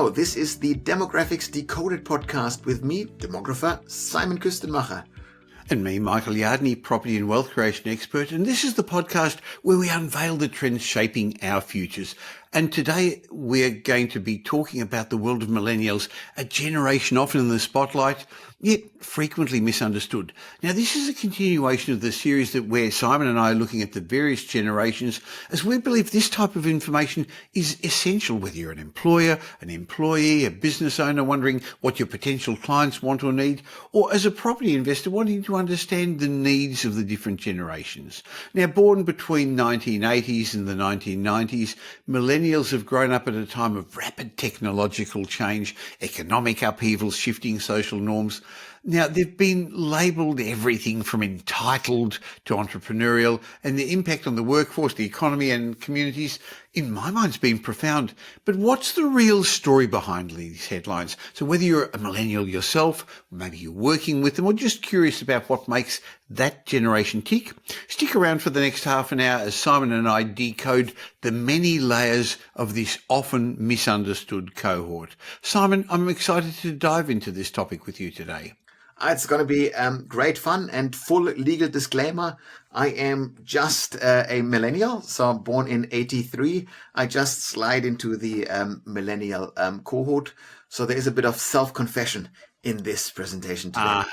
Hello, this is the Demographics Decoded podcast with me, demographer Simon Kuestenmacher. And me, Michael Yardney, property and wealth creation expert. And this is the podcast where we unveil the trends shaping our futures. And today we're going to be talking about the world of millennials, a generation often in the spotlight, yet frequently misunderstood. Now, this is a continuation of the series where Simon and I are looking at the various generations, as we believe this type of information is essential, whether you're an employer, an employee, a business owner wondering what your potential clients want or need, or as a property investor wanting to understand the needs of the different generations. Now, born between 1980s and the 1990s, millennials have grown up at a time of rapid technological change, economic upheaval, shifting social norms. Now, they've been labelled everything from entitled to entrepreneurial, and the impact on the workforce, the economy and communities, in my mind, has been profound. But what's the real story behind these headlines? So whether you're a millennial yourself, maybe you're working with them, or just curious about what makes that generation tick, stick around for the next half an hour as Simon and I decode the many layers of this often misunderstood cohort. Simon, I'm excited to dive into this topic with you today. It's going to be great fun, and full legal disclaimer, I am just a millennial, so born in 83. I just slide into the millennial cohort, so there is a bit of self-confession in this presentation today.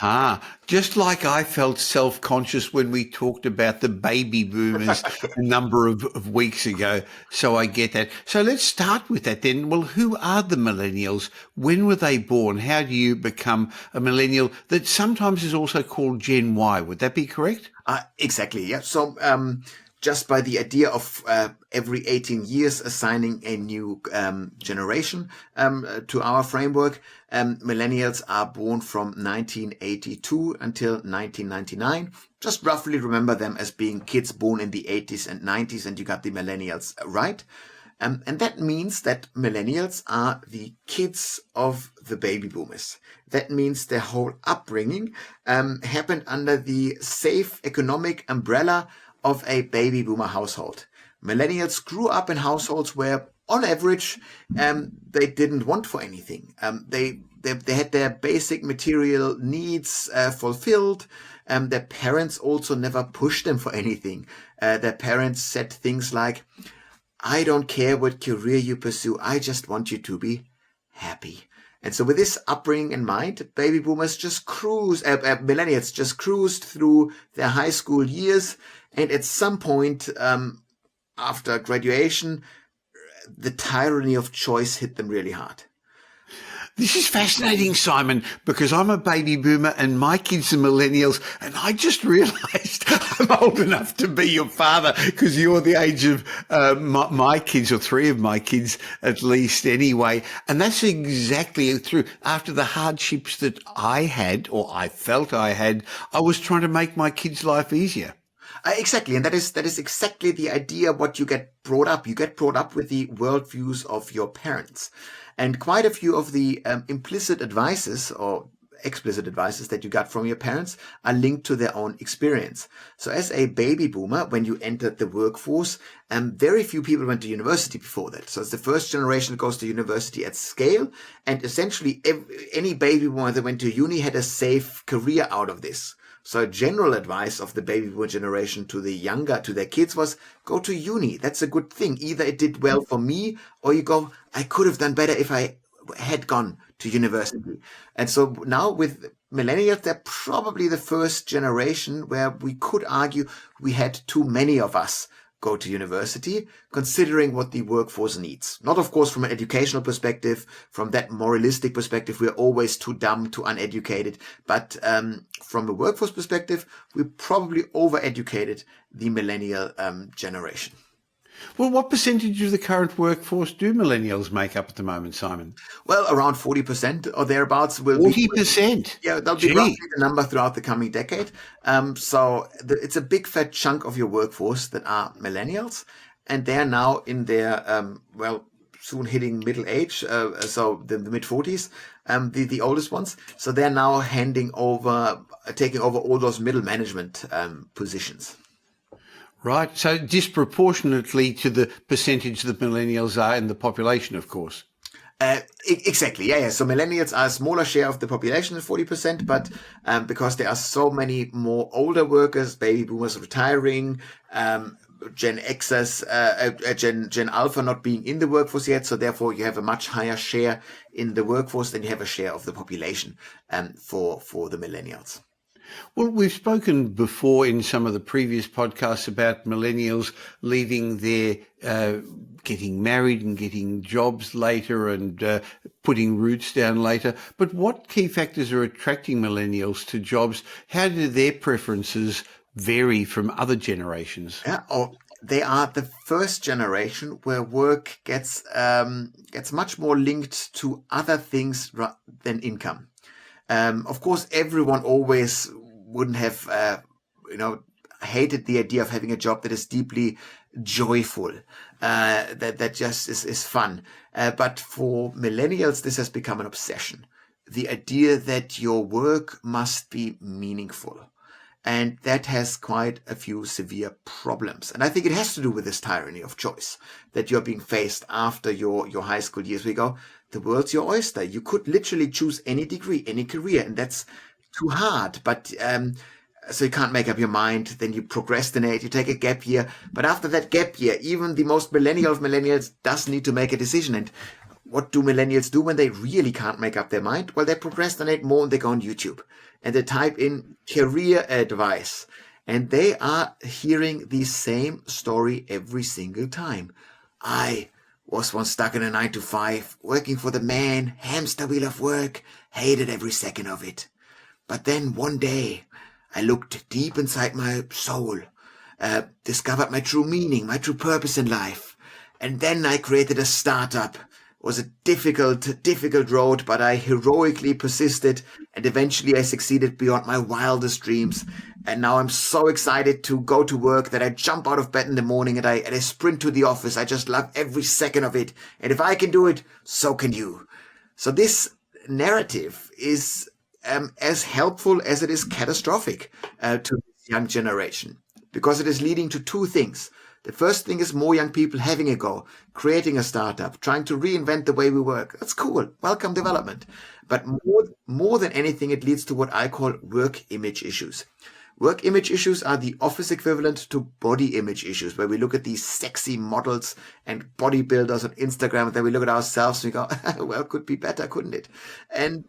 Just like I felt self-conscious when we talked about the baby boomers a number of weeks ago. So I get that. So let's start with that then. Well, who are the millennials? When were they born? How do you become a millennial that sometimes is also called Gen Y? Would that be correct? Exactly, yeah. So just by the idea of every 18 years assigning a new generation to our framework, millennials are born from 1982 until 1999. Just roughly remember them as being kids born in the 80s and 90s, and you got the millennials right. And that means that millennials are the kids of the baby boomers. That means their whole upbringing happened under the safe economic umbrella of a baby boomer household. Millennials grew up in households where, on average, they didn't want for anything. They had their basic material needs fulfilled. Their parents also never pushed them for anything. Their parents said things like, "I don't care what career you pursue. I just want you to be happy." And so with this upbringing in mind, baby boomers millennials just cruised through their high school years. And at some point after graduation, the tyranny of choice hit them really hard. This is fascinating, Simon, because I'm a baby boomer and my kids are millennials, and I just realised I'm old enough to be your father because you're the age of my kids, or three of my kids at least anyway. And that's exactly true. After the hardships that I had, or I felt I had, I was trying to make my kids' life easier. Exactly, and that is exactly the idea. What you get brought up. You get brought up with the worldviews of your parents. And quite a few of the implicit advices or explicit advices that you got from your parents are linked to their own experience. So as a baby boomer, when you entered the workforce, very few people went to university before that. So it's the first generation that goes to university at scale. And essentially any baby boomer that went to uni had a safe career out of this. So general advice of the baby boomer generation to their kids was, go to uni. That's a good thing. Either it did well for me, or you go, I could have done better if I had gone to university. And so now with millennials, they're probably the first generation where we could argue we had too many of us go to university, considering what the workforce needs. Not, of course, from an educational perspective, from that moralistic perspective, we're always too dumb, too uneducated. But from a workforce perspective, we probably overeducated the millennial generation. Well, what percentage of the current workforce do millennials make up at the moment, Simon? Well, around 40% or thereabouts will 40%? Yeah, that'll be roughly the number throughout the coming decade. So it's a big fat chunk of your workforce that are millennials, and they're now in their, soon hitting middle age, so the mid-40s, the oldest ones. So they're now taking over all those middle management positions. Right. So disproportionately to the percentage that millennials are in the population, of course. Exactly. Yeah. So millennials are a smaller share of the population than 40%, but because there are so many more older workers, baby boomers retiring, Gen Xers, Gen Alpha not being in the workforce yet. So therefore you have a much higher share in the workforce than you have a share of the population for the millennials. Well, we've spoken before in some of the previous podcasts about millennials leaving their getting married and getting jobs later and putting roots down later. But what key factors are attracting millennials to jobs? How do their preferences vary from other generations? Yeah, they are the first generation where work gets much more linked to other things than income. Of course, everyone always wouldn't have, hated the idea of having a job that is deeply joyful, that just is fun. But for millennials, this has become an obsession. The idea that your work must be meaningful. And that has quite a few severe problems. And I think it has to do with this tyranny of choice that you're being faced after your high school years. We go, the world's your oyster. You could literally choose any degree, any career, and that's too hard. But so you can't make up your mind. Then you procrastinate. You take a gap year. But after that gap year, even the most millennial of millennials does need to make a decision. And what do millennials do when they really can't make up their mind? Well, they procrastinate more and they go on YouTube and they type in career advice. And they are hearing the same story every single time. I was once stuck in a 9 to 5, working for the man, hamster wheel of work, hated every second of it. But then one day, I looked deep inside my soul, discovered my true meaning, my true purpose in life. And then I created a startup. It was a difficult road, but I heroically persisted and eventually I succeeded beyond my wildest dreams. And now I'm so excited to go to work that I jump out of bed in the morning and I sprint to the office. I just love every second of it. And if I can do it, so can you. So this narrative is as helpful as it is catastrophic to this young generation, because it is leading to two things. The first thing is more young people having a go, creating a startup, trying to reinvent the way we work. That's cool. Welcome development. But more than anything, it leads to what I call work image issues. Work image issues are the office equivalent to body image issues, where we look at these sexy models and bodybuilders on Instagram, and then we look at ourselves and we go, well, could be better, couldn't it? And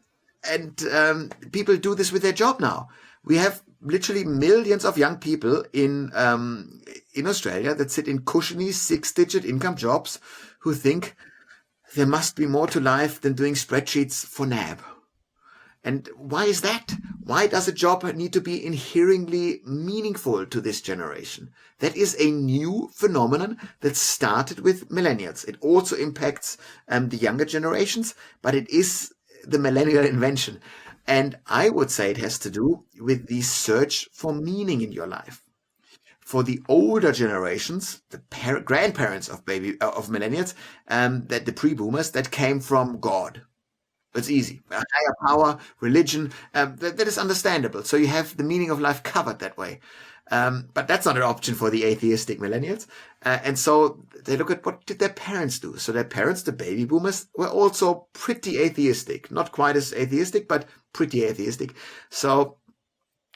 people do this with their job now. We have literally millions of young people in Australia that sit in cushiony 6-digit income jobs who think there must be more to life than doing spreadsheets for NAB. And why is that? Why does a job need to be inherently meaningful to this generation? That is a new phenomenon that started with millennials. It also impacts the younger generations, but it is the millennial invention. And I would say it has to do with the search for meaning in your life. For the older generations, the grandparents of millennials, that the pre-boomers, that came from God. It's easy. A higher power, religion, that is understandable. So you have the meaning of life covered that way. But that's not an option for the atheistic millennials. And so they look at what did their parents do. So their parents, the baby boomers, were also pretty atheistic. Not quite as atheistic, but pretty atheistic. So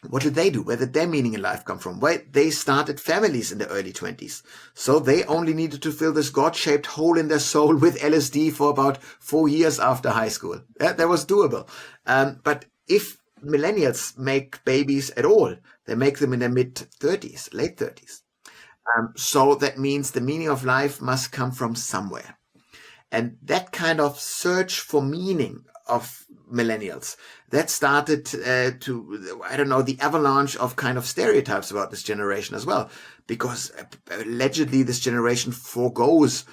what did they do? Where did their meaning in life come from? Well, they started families in the early 20s. So they only needed to fill this God-shaped hole in their soul with LSD for about 4 years after high school. That was doable. But if millennials make babies at all, they make them in their mid-30s, late 30s. So that means the meaning of life must come from somewhere. And that kind of search for meaning of millennials, that started the avalanche of kind of stereotypes about this generation as well, because allegedly this generation forgoes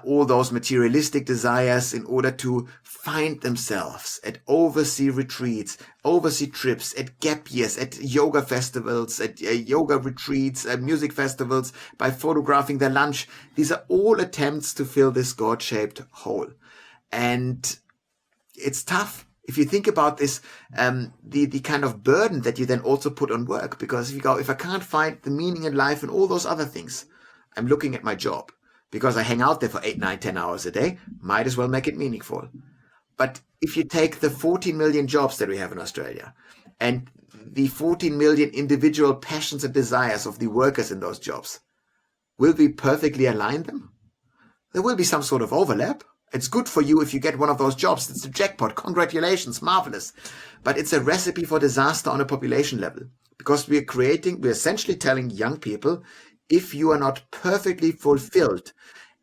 all those materialistic desires in order to find themselves at overseas retreats, overseas trips, at gap years, at yoga festivals, at yoga retreats, music festivals, by photographing their lunch. These are all attempts to fill this God-shaped hole. And it's tough. If you think about this, the kind of burden that you then also put on work, because if I can't find the meaning in life and all those other things, I'm looking at my job. because I hang out there for 8, 9, 10 hours a day. Might as well make it meaningful. But if you take the 14 million jobs that we have in Australia and the 14 million individual passions and desires of the workers in those jobs, will we perfectly align them? There will be some sort of overlap. It's good for you if you get one of those jobs. It's a jackpot. Congratulations. Marvelous. But it's a recipe for disaster on a population level, because we're essentially telling young people, if you are not perfectly fulfilled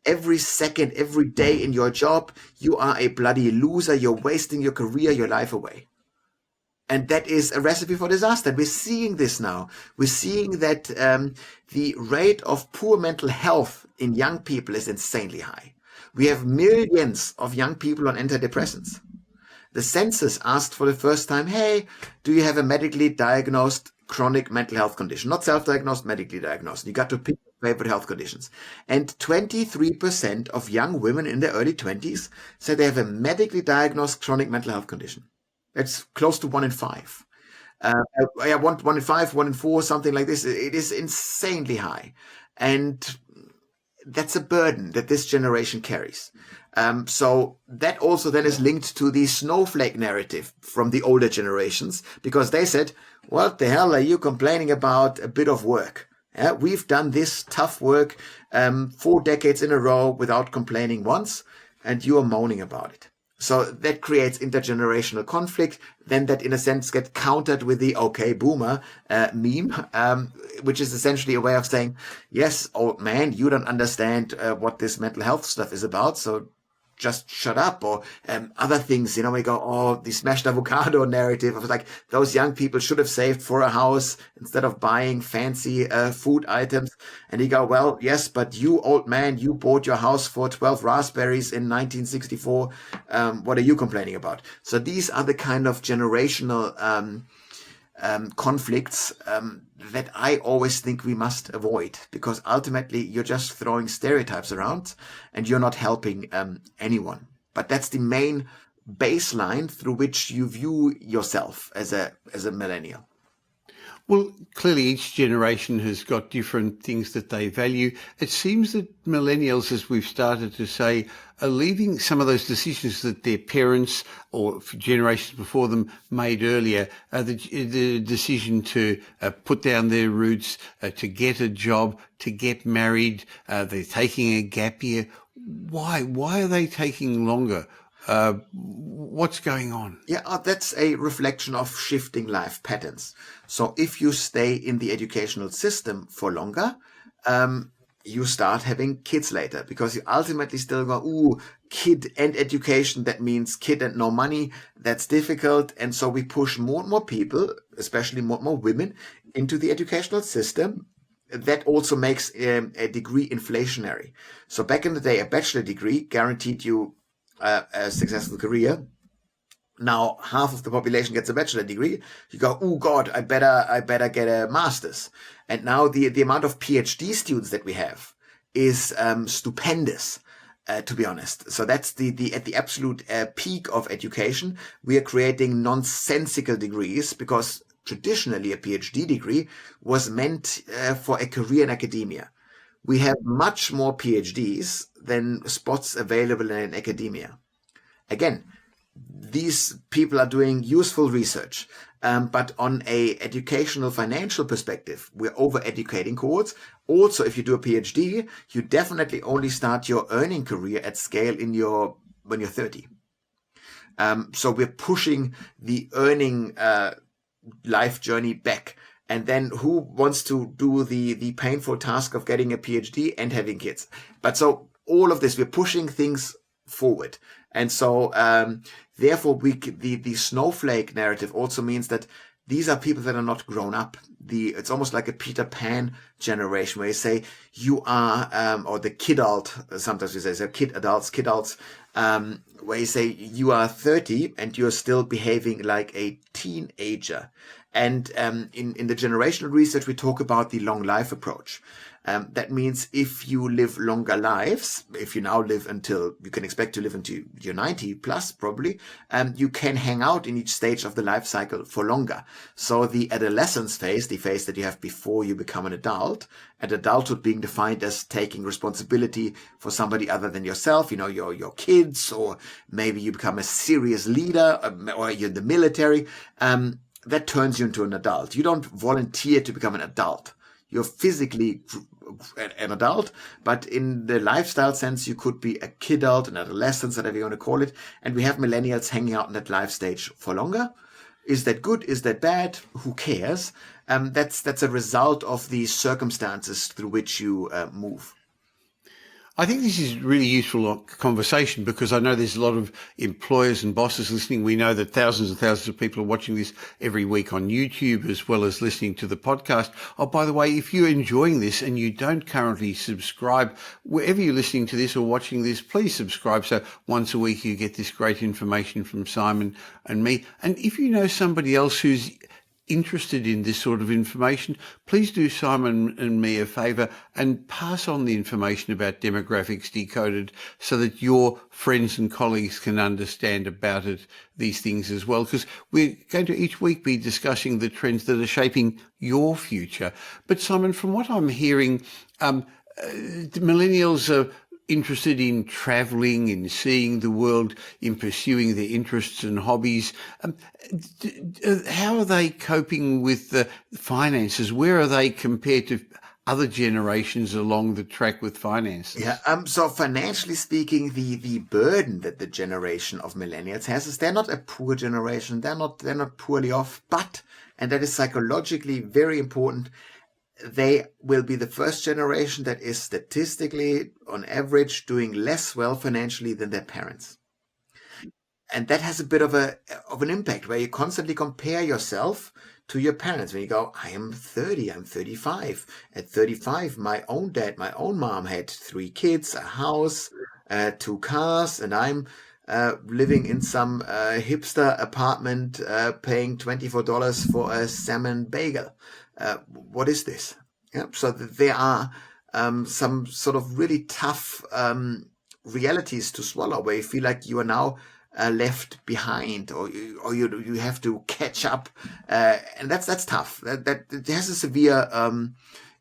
every second, every day in your job, you are a bloody loser. You're wasting your career, your life away. And that is a recipe for disaster. We're seeing this now. We're seeing that the rate of poor mental health in young people is insanely high. We have millions of young people on antidepressants. The census asked for the first time, hey, do you have a medically diagnosed chronic mental health condition? Not self-diagnosed, medically diagnosed. You got to pick your favorite health conditions. And 23% of young women in their early 20s said they have a medically diagnosed chronic mental health condition. That's close to 1 in 5. One in 5, 1 in 4, something like this. It is insanely high. And that's a burden that this generation carries. So that also then is linked to the snowflake narrative from the older generations, because they said, what the hell are you complaining about a bit of work? Yeah, we've done this tough work 4 decades in a row without complaining once, and you are moaning about it. So that creates intergenerational conflict. Then that, in a sense, gets countered with the "okay, boomer" meme, which is essentially a way of saying, yes, old man, you don't understand what this mental health stuff is about, so just shut up. Or other things, we go, oh, the smashed avocado narrative of like, those young people should have saved for a house instead of buying fancy food items. And you go, well, yes, but you, old man, you bought your house for 12 raspberries in 1964. What are you complaining about? So these are the kind of generational conflicts that I always think we must avoid, because ultimately you're just throwing stereotypes around and you're not helping anyone. But that's the main baseline through which you view yourself as a millennial. Well, clearly each generation has got different things that they value. It seems that millennials, as we've started to say, are leaving some of those decisions that their parents or generations before them made earlier, the decision to put down their roots, to get a job, to get married. They're taking a gap year. Why? Why are they taking longer? What's going on? Yeah, that's a reflection of shifting life patterns. So if you stay in the educational system for longer, you start having kids later, because you ultimately still go, ooh, kid and education, that means kid and no money. That's difficult. And so we push more and more people, especially more and more women, into the educational system. That also makes a degree inflationary. So back in the day, a bachelor degree guaranteed you a successful career. Now half of the population gets a bachelor degree. You go, oh God, I better get a master's. And now the amount of PhD students that we have is stupendous, to be honest. So that's at the absolute peak of education. We are creating nonsensical degrees, because traditionally a PhD degree was meant for a career in academia. We have much more PhDs than spots available in academia. Again, these people are doing useful research, but on a educational financial perspective, we're over-educating cohorts. Also, if you do a PhD, you definitely only start your earning career at scale when you're 30. So we're pushing the earning life journey back. And then who wants to do the painful task of getting a PhD and having kids? But so all of this, we're pushing things forward. And so therefore the snowflake narrative also means that these are people that are not grown up. It's almost like a Peter Pan generation, where you say you are, or the kidult, sometimes we say, so kidults, where you say you are 30 and you're still behaving like a teenager. And in the generational research, we talk about the long life approach. That means if you live longer lives, if you now live until, you can expect to live until you're 90 plus probably, you can hang out in each stage of the life cycle for longer. So the adolescence phase, the phase that you have before you become an adult, and adulthood being defined as taking responsibility for somebody other than yourself, your kids, or maybe you become a serious leader, or you're in the military, that turns you into an adult. You don't volunteer to become an adult. You're physically an adult, but in the lifestyle sense, you could be a kidult, an adolescent, whatever you want to call it. And we have millennials hanging out in that life stage for longer. Is that good? Is that bad? Who cares? That's a result of the circumstances through which you move. I think this is really useful conversation because I know there's a lot of employers and bosses listening. We know that thousands and thousands of people are watching this every week on YouTube as well as listening to the podcast. Oh, by the way, if you're enjoying this and you don't currently subscribe, wherever you're listening to this or watching this, please subscribe. So once a week you get this great information from Simon and me. And if you know somebody else who's interested in this sort of information, please do Simon and me a favour and pass on the information about demographics decoded so that your friends and colleagues can understand about these things as well, because we're going to each week be discussing the trends that are shaping your future. But Simon, from what I'm hearing, millennials are interested in travelling, in seeing the world, in pursuing their interests and hobbies. How are they coping with the finances? Where are they compared to other generations along the track with finances? Yeah. So financially speaking, the burden that the generation of millennials has is they're not a poor generation. They're not poorly off, but, and that is psychologically very important, they will be the first generation that is statistically, on average, doing less well financially than their parents. And that has a bit of an impact where you constantly compare yourself to your parents. When you go, I am 30, I'm 35. At 35, my own dad, my own mom had 3 kids, a house, 2 cars, and I'm living in some hipster apartment paying $24 for a salmon bagel. What is this? Yeah, so there are some sort of really tough realities to swallow where you feel like you are now left behind, or you have to catch up, and that's tough. That it has a severe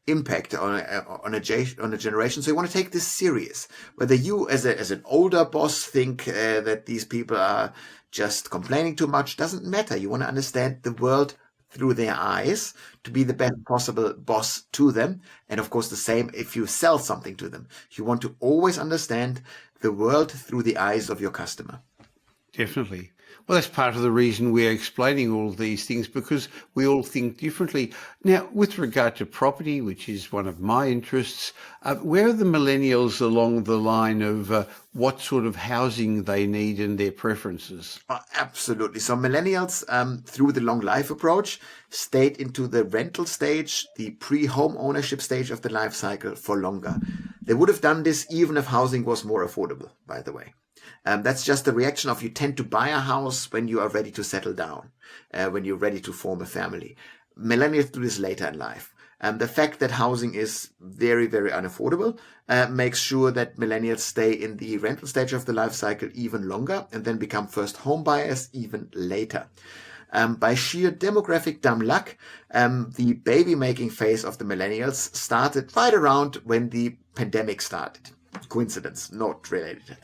impact on a generation. So you want to take this serious. Whether you, as an older boss, think that these people are just complaining too much, doesn't matter. You want to understand the world through their eyes to be the best possible boss to them. And of course, the same if you sell something to them. You want to always understand the world through the eyes of your customer. Definitely. Well, that's part of the reason we're explaining all these things, because we all think differently. Now, with regard to property, which is one of my interests, where are the millennials along the line of what sort of housing they need and their preferences? Absolutely. So millennials, through the long life approach, stayed into the rental stage, the pre-home ownership stage of the life cycle for longer. They would have done this even if housing was more affordable, by the way. That's just the reaction of you tend to buy a house when you are ready to settle down, when you're ready to form a family. Millennials do this later in life. The fact that housing is very, very unaffordable makes sure that millennials stay in the rental stage of the life cycle even longer and then become first home buyers even later. By sheer demographic dumb luck, the baby-making phase of the millennials started right around when the pandemic started. Coincidence, not related.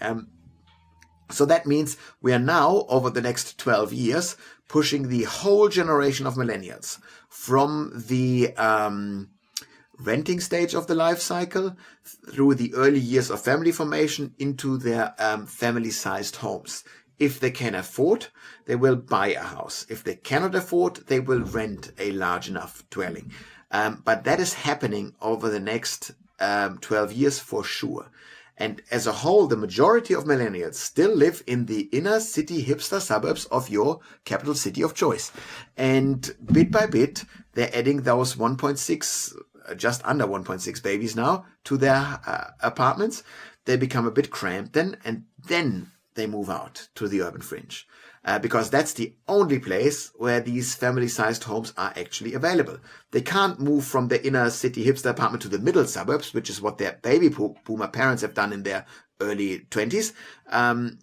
So that means we are now, over the next 12 years, pushing the whole generation of millennials from the renting stage of the life cycle through the early years of family formation into their family-sized homes. If they can afford, they will buy a house. If they cannot afford, they will rent a large enough dwelling. But that is happening over the next 12 years for sure. And as a whole, the majority of millennials still live in the inner city hipster suburbs of your capital city of choice. And bit by bit, they're adding those 1.6, just under 1.6 babies now to their apartments. They become a bit cramped then, and then they move out to the urban fringe. because that's the only place where these family-sized homes are actually available. They can't move from the inner city hipster apartment to the middle suburbs, which is what their baby boomer parents have done in their early 20s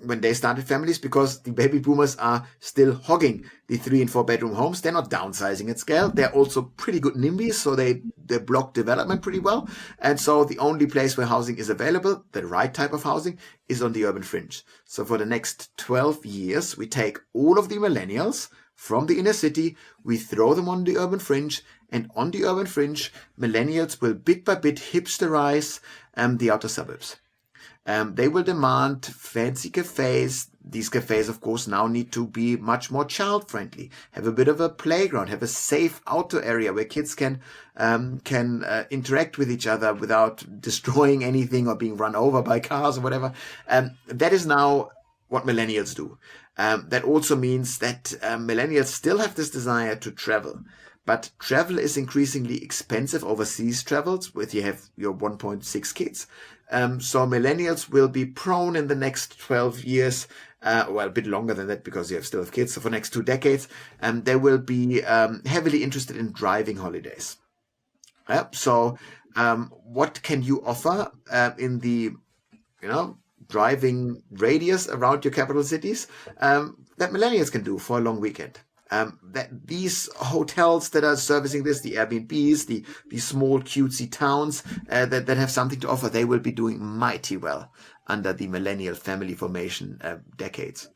when they started families, because the baby boomers are still hogging the 3 and 4 bedroom homes. They're not downsizing at scale. They're also pretty good NIMBYs, so they block development pretty well. And so the only place where housing is available, the right type of housing, is on the urban fringe. So for the next 12 years, we take all of the millennials from the inner city, we throw them on the urban fringe, and on the urban fringe, millennials will bit by bit hipsterize the outer suburbs. They will demand fancy cafes. These cafes, of course, now need to be much more child-friendly, have a bit of a playground, have a safe outdoor area where kids can interact with each other without destroying anything or being run over by cars or whatever. That is now what millennials do. That also means that millennials still have this desire to travel. But travel is increasingly expensive, overseas travels, with you have your 1.6 kids. So millennials will be prone in the next 12 years, well, a bit longer than that because you still have kids. So for the next 2 decades, they will be heavily interested in driving holidays. So what can you offer in the, driving radius around your capital cities that millennials can do for a long weekend? That these hotels that are servicing this, the Airbnbs, the small cutesy towns that have something to offer, they will be doing mighty well under the millennial family formation decades.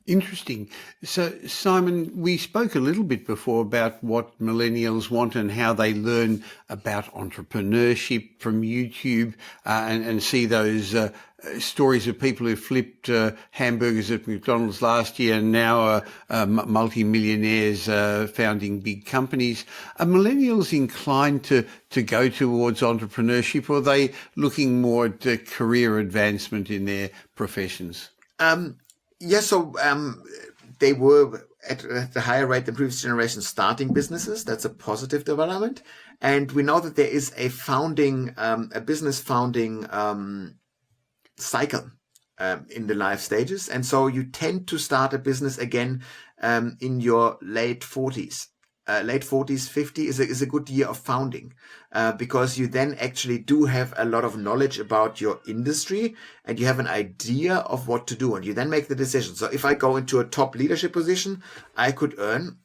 Interesting. So, Simon, we spoke a little bit before about what millennials want and how they learn about entrepreneurship from YouTube and see those stories of people who flipped hamburgers at McDonald's last year and now are multi-millionaires founding big companies. Are millennials inclined to go towards entrepreneurship, or are they looking more at career advancement in their professions? So they were at a higher rate than previous generations starting businesses. That's a positive development. And we know that there is a business founding cycle in the life stages. And so you tend to start a business again in your late 40s. Late 40s, 50 is a good year of founding because you then actually do have a lot of knowledge about your industry and you have an idea of what to do, and you then make the decision. So if I go into a top leadership position, I could earn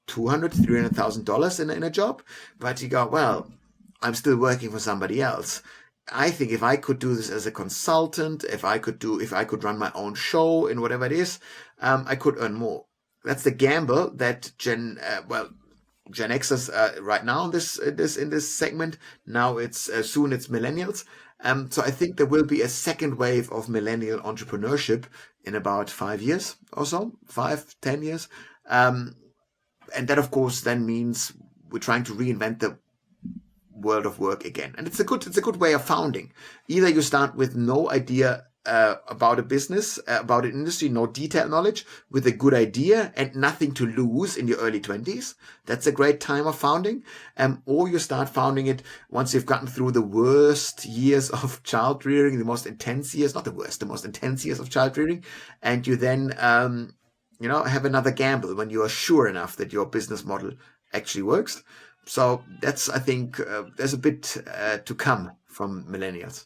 $200,000, $300,000 in a job, but you go, well, I'm still working for somebody else. I think if I could do this as a consultant, if I could run my own show in whatever it is, I could earn more. That's the gamble that Gen Xers right now in this segment. Now soon it's millennials. So I think there will be a second wave of millennial entrepreneurship in about 5 years or so, 5-10 years. And that of course then means we're trying to reinvent the world of work again. And it's a good way of founding. Either you start with no idea about a business, about an industry, no detailed knowledge, with a good idea and nothing to lose in your early 20s. That's a great time of founding. Or you start founding it once you've gotten through the worst years of child rearing, the most intense years, not the worst, the most intense years of child rearing. And you then, have another gamble when you are sure enough that your business model actually works. So that's, I think, there's a bit to come from millennials.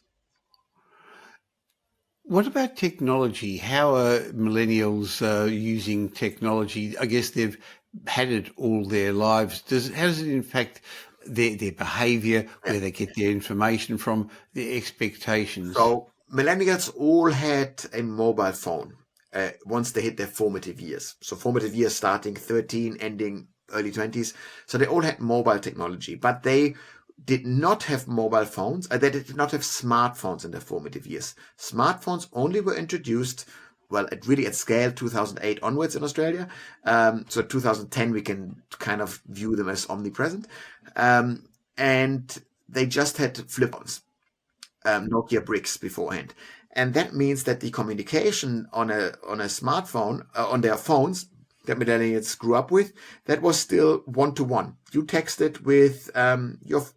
What about technology? How are millennials using technology? I guess they've had it all their lives. How does it impact their behaviour, where they get their information from, their expectations? So millennials all had a mobile phone once they hit their formative years. So formative years starting 13, ending early 20s. So they all had mobile technology, but they did not have mobile phones. They did not have smartphones in their formative years. Smartphones only were introduced, at scale, 2008 onwards in Australia. So 2010, we can kind of view them as omnipresent. And they just had flip phones, Nokia bricks beforehand. And that means that the communication on a smartphone, on their phones, that millennials grew up with, that was still one-to-one. You texted with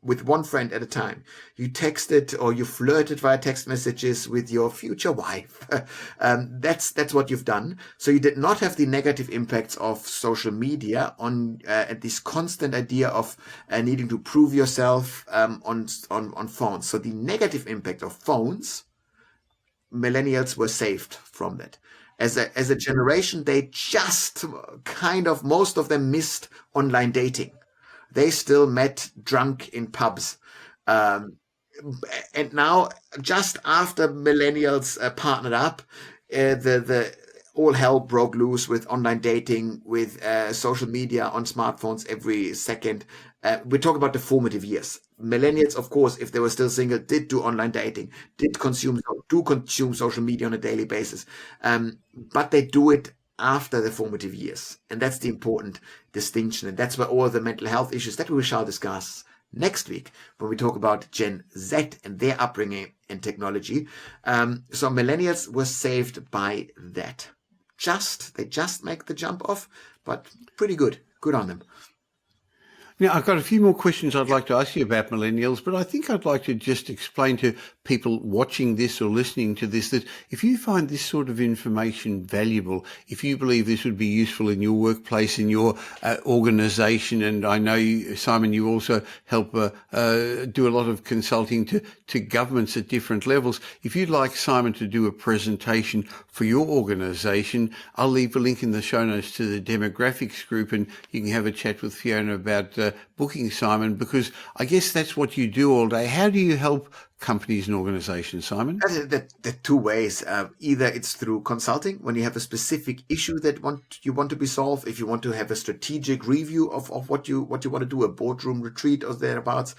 with one friend at a time. You texted or you flirted via text messages with your future wife. That's what you've done. So you did not have the negative impacts of social media on this constant idea of needing to prove yourself on phones. So the negative impact of phones, millennials were saved from that. As a generation, they just kind of, most of them missed online dating. They still met drunk in pubs. Um, and now, just after millennials partnered up, the all hell broke loose with online dating, with social media on smartphones every second. We talk about the formative years. Millennials, of course, if they were still single, did do online dating, do consume social media on a daily basis, but they do it after the formative years, and that's the important distinction, and that's where all the mental health issues that we shall discuss next week when we talk about Gen Z and their upbringing and technology. So millennials were saved by that. They just make the jump off, but pretty good. Good on them. Now, I've got a few more questions I'd like to ask you about millennials, but I think I'd like to just explain to people watching this or listening to this that if you find this sort of information valuable, if you believe this would be useful in your workplace, in your organisation, and I know, Simon, you also help do a lot of consulting to governments at different levels. If you'd like Simon to do a presentation for your organisation, I'll leave a link in the show notes to the demographics group, and you can have a chat with Fiona about booking Simon, because I guess that's what you do all day. How do you help companies and organizations, Simon? The two ways. Either it's through consulting when you have a specific issue that you want to be solved. If you want to have a strategic review of what you want to do, a boardroom retreat or thereabouts,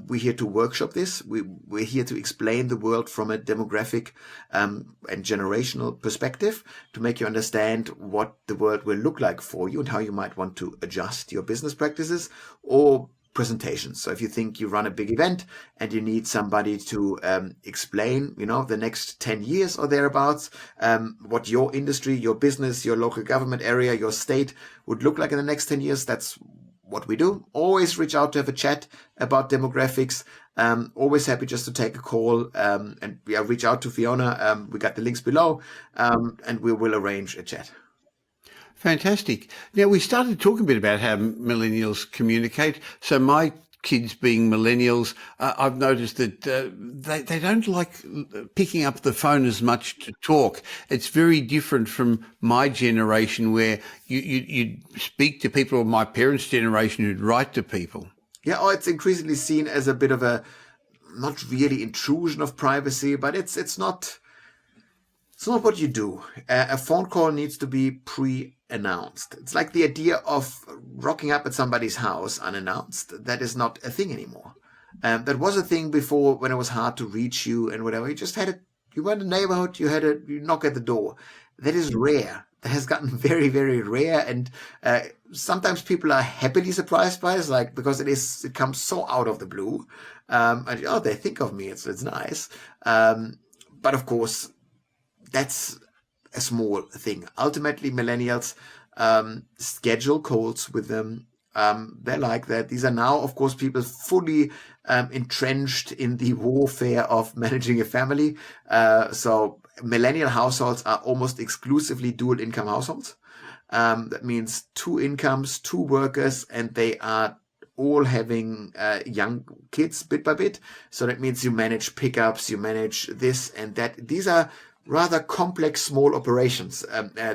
we're here to workshop this. We're here to explain the world from a demographic and generational perspective to make you understand what the world will look like for you and how you might want to adjust your business practices or presentations. So if you think you run a big event and you need somebody to explain, the next 10 years or thereabouts, what your industry, your business, your local government area, your state would look like in the next 10 years, that's what we do. Always reach out to have a chat about demographics. Always happy just to take a call and reach out to Fiona. We got the links below and we will arrange a chat. Fantastic. Now, we started talking a bit about how millennials communicate. So my kids being millennials, I've noticed that they don't like picking up the phone as much to talk. It's very different from my generation where you'd speak to people, or my parents' generation who'd write to people. Yeah, it's increasingly seen as a bit of a, not really intrusion of privacy, but it's not what you do. A phone call needs to be pre-announced. It's like the idea of rocking up at somebody's house unannounced. That is not a thing anymore. That was a thing before when it was hard to reach you and whatever. You just you went in the neighborhood, you knock at the door. That is rare. That has gotten very, very rare. And sometimes people are happily surprised by it, because it comes so out of the blue. And they think of me. It's nice. But of course, that's a small thing. Ultimately, millennials schedule calls with them. They're like that. These are now, of course, people fully entrenched in the warfare of managing a family. So millennial households are almost exclusively dual income households. That means 2 incomes, 2 workers, and they are all having young kids bit by bit. So that means you manage pickups, you manage this and that. These are rather complex small operations,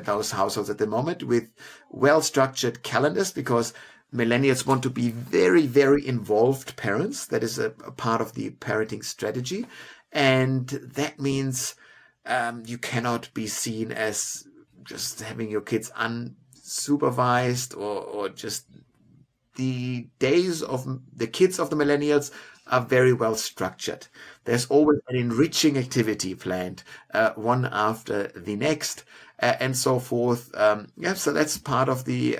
those households at the moment, with well-structured calendars, because millennials want to be very, very involved parents. That is a part of the parenting strategy. And that means you cannot be seen as just having your kids unsupervised or just the days of the kids of the millennials are very well structured. There's always an enriching activity planned, one after the next, and so forth. So that's part of the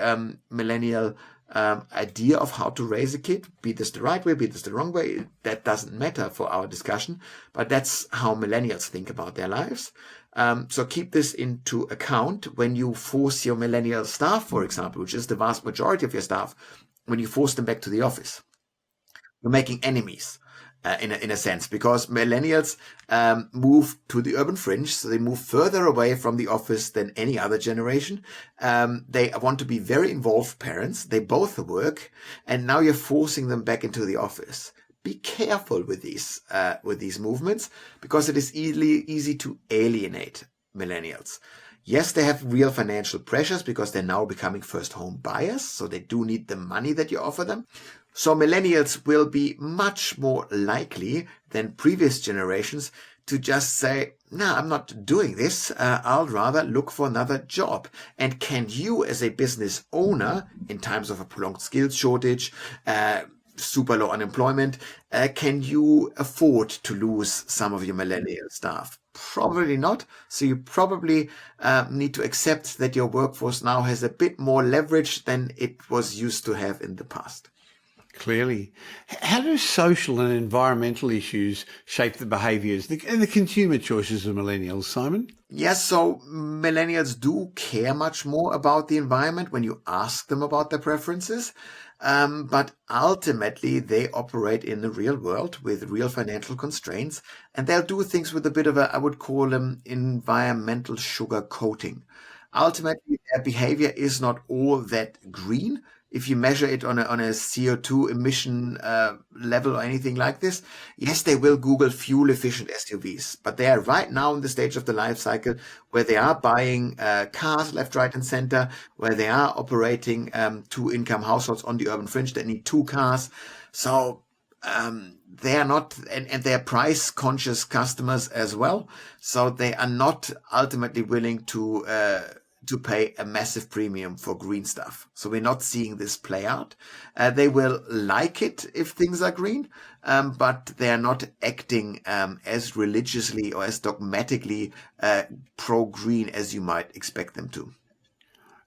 millennial idea of how to raise a kid. Be this the right way, be this the wrong way, that doesn't matter for our discussion, but that's how millennials think about their lives. So keep this into account when you force your millennial staff, for example, which is the vast majority of your staff, when you force them back to the office. You're making enemies. In a sense, because millennials move to the urban fringe, so they move further away from the office than any other generation. They want to be very involved parents. They both work, and now you're forcing them back into the office. Be careful with these movements, because it is easy to alienate millennials. Yes, they have real financial pressures because they're now becoming first home buyers, so they do need the money that you offer them. So millennials will be much more likely than previous generations to just say, no, I'm not doing this. I'll rather look for another job. And can you, as a business owner, in times of a prolonged skills shortage, super low unemployment, can you afford to lose some of your millennial staff? Probably not. So you probably need to accept that your workforce now has a bit more leverage than it was used to have in the past. Clearly. How do social and environmental issues shape the behaviours and the consumer choices of millennials, Simon? Yes, so millennials do care much more about the environment when you ask them about their preferences. But ultimately, they operate in the real world with real financial constraints, and they'll do things with a bit of I would call them environmental sugar coating. Ultimately, their behavior is not all that green. If you measure it on a CO2 emission level or anything like this, yes, they will Google fuel efficient SUVs, but they are right now in the stage of the life cycle where they are buying cars left, right, and center, where they are operating two-income households on the urban fringe that need two cars. So they are not, and they are price conscious customers as well. So they are not ultimately willing to pay a massive premium for green stuff. So we're not seeing this play out. They will like it if things are green, but they are not acting as religiously or as dogmatically pro-green as you might expect them to.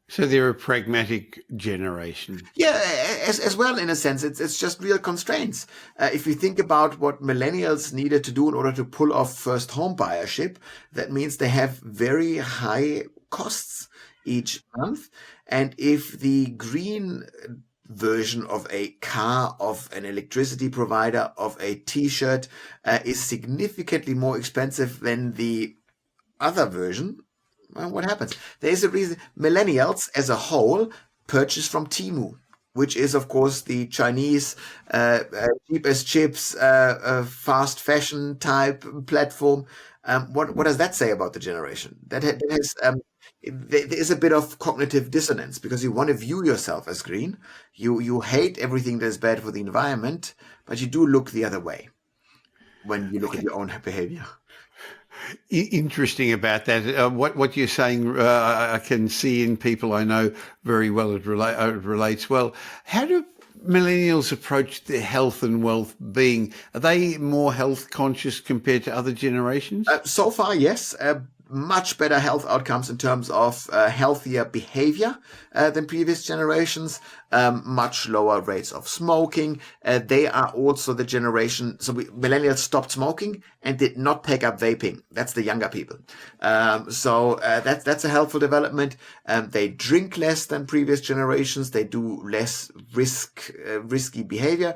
So they're a pragmatic generation. Yeah, as well, in a sense, it's just real constraints. If you think about what millennials needed to do in order to pull off first home buyership, that means they have very high costs each month. And if the green version of a car, of an electricity provider, of a t-shirt is significantly more expensive than the other version, well, what happens? There is a reason millennials as a whole purchase from Temu, which is, of course, the Chinese cheap as chips, fast fashion type platform. What does that say about the generation? That has there is a bit of cognitive dissonance because you want to view yourself as green. You hate everything that is bad for the environment, but you do look the other way when you look at your own behavior. Interesting about that. What you're saying, I can see in people I know very well. It relates well. How do millennials approach their health and well-being? Are they more health conscious compared to other generations? So far, yes. Much better health outcomes in terms of healthier behavior than previous generations, much lower rates of smoking. They are also the generation, so millennials stopped smoking and did not take up vaping. That's the younger people. So that's a helpful development. They drink less than previous generations. They do less risky behavior.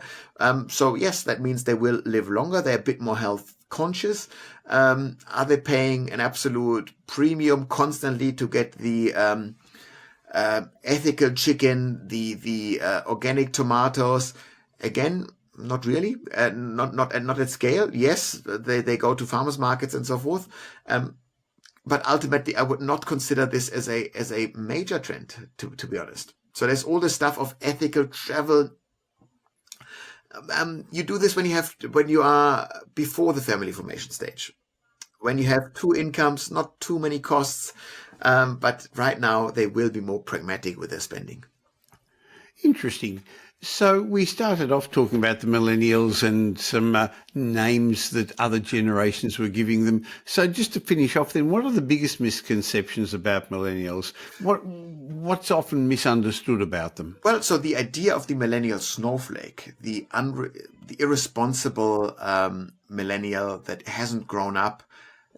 So yes, that means they will live longer. They're a bit more health conscious. Are they paying an absolute premium constantly to get the ethical chicken, the organic tomatoes? Again, not really. Not at scale. Yes, they go to farmers markets and so forth. But ultimately, I would not consider this as a major trend, to be honest. So there's all this stuff of ethical travel. You do this when you are before the family formation stage, when you have two incomes, not too many costs, but right now they will be more pragmatic with their spending. Interesting. So we started off talking about the millennials and some names that other generations were giving them. So just to finish off then, what are the biggest misconceptions about millennials? What's often misunderstood about them? Well, so the idea of the millennial snowflake, the irresponsible millennial that hasn't grown up,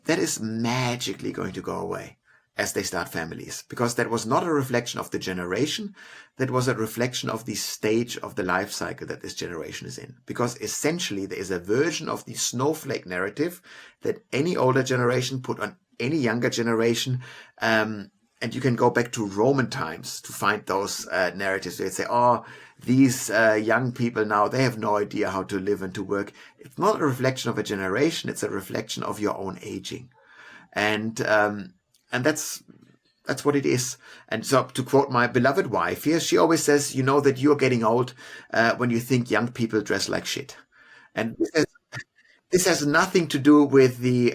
that is magically going to go away as they start families, because that was not a reflection of the generation. That was a reflection of the stage of the life cycle that this generation is in. Because essentially there is a version of the snowflake narrative that any older generation put on any younger generation. And you can go back to Roman times to find those narratives. They'd say, oh, these young people now, they have no idea how to live and to work. It's not a reflection of a generation. It's a reflection of your own aging. And that's what it is. And so, to quote my beloved wife here, she always says, you know that you're getting old when you think young people dress like shit. And this has nothing to do with the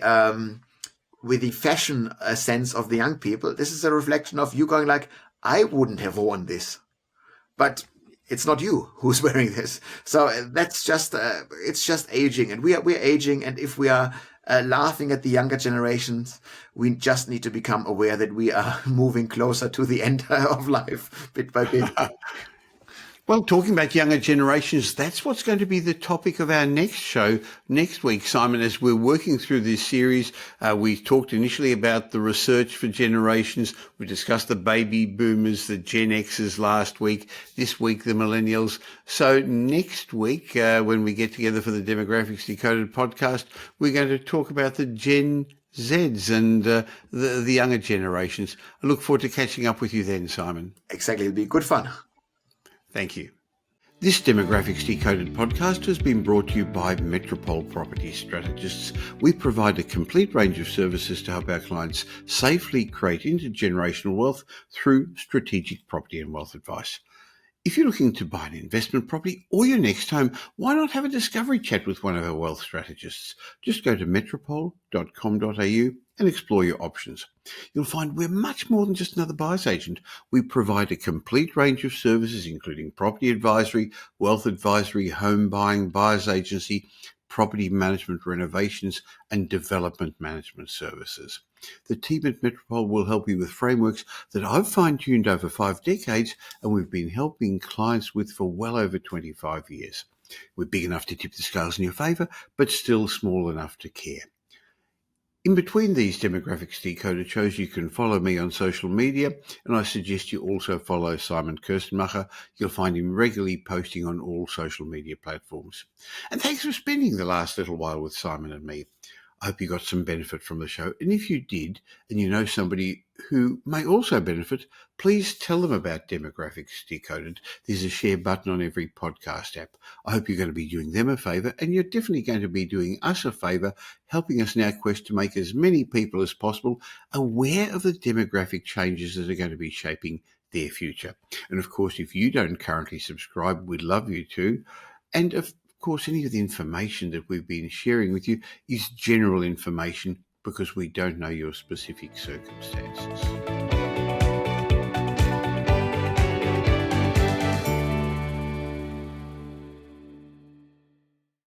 fashion sense of the young people. This is a reflection of you going like, I wouldn't have worn this, but it's not you who's wearing this. So that's just it's just aging, and we're aging. And if we are laughing at the younger generations, we just need to become aware that we are moving closer to the end of life bit by bit. Well, talking about younger generations, that's what's going to be the topic of our next show next week, Simon. As we're working through this series, we talked initially about the research for generations. We discussed the baby boomers, the Gen Xers last week, this week the millennials. So next week, when we get together for the Demographics Decoded podcast, we're going to talk about the Gen Zs and the younger generations. I look forward to catching up with you then, Simon. Exactly. It'll be good fun. Thank you. This Demographics Decoded podcast has been brought to you by Metropole Property Strategists. We provide a complete range of services to help our clients safely create intergenerational wealth through strategic property and wealth advice. If you're looking to buy an investment property or your next home, why not have a discovery chat with one of our wealth strategists? Just go to metropole.com.au and explore your options. You'll find we're much more than just another buyer's agent. We provide a complete range of services, including property advisory, wealth advisory, home buying, buyer's agency, property management, renovations, and development management services. The team at Metropole will help you with frameworks that I've fine-tuned over 5 decades, and we've been helping clients with for well over 25 years. We're big enough to tip the scales in your favour, but still small enough to care. In between these Demographics Decoded shows, you can follow me on social media, and I suggest you also follow Simon Kuestenmacher. You'll find him regularly posting on all social media platforms. And thanks for spending the last little while with Simon and me. I hope you got some benefit from the show. And if you did, and you know somebody who may also benefit, please tell them about Demographics Decoded. There's a share button on every podcast app. I hope you're going to be doing them a favour, and you're definitely going to be doing us a favour, helping us in our quest to make as many people as possible aware of the demographic changes that are going to be shaping their future. And of course, if you don't currently subscribe, we'd love you to. And of course, any of the information that we've been sharing with you is general information because we don't know your specific circumstances.